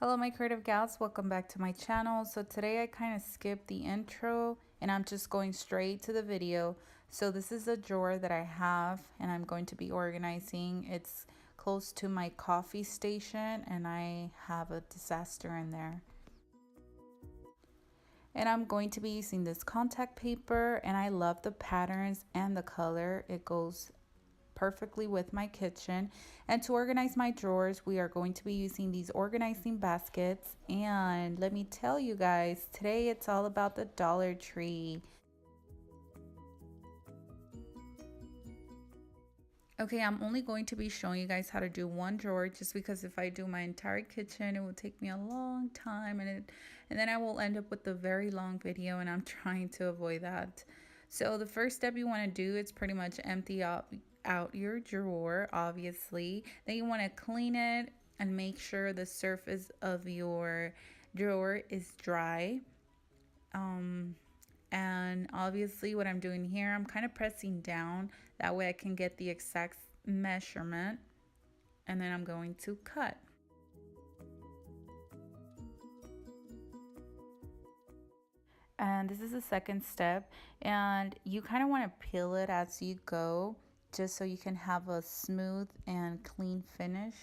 Hello my creative gals, welcome back to my channel. So today I kind of skipped the intro and I'm just going straight to the video. So this is a drawer that I have and I'm going to be organizing. It's close to my coffee station and I have a disaster in there. And I'm going to be using this contact paper and I love the patterns and the color. It goes perfectly with my kitchen. And to organize my drawers, we are going to be using these organizing baskets. And let me tell you guys, today it's all about the Dollar Tree. Okay, I'm only going to be showing you guys how to do one drawer just because if I do my entire kitchen, it will take me a long time and then I will end up with a very long video and I'm trying to avoid that. So the first step you want to do is pretty much empty out your drawer, obviously. Then you want to clean it and make sure the surface of your drawer is dry. And obviously what I'm doing here, I'm kind of pressing down. That way I can get the exact measurement. And then I'm going to cut. And this is the second step. And you kind of want to peel it as you go, just so you can have a smooth and clean finish.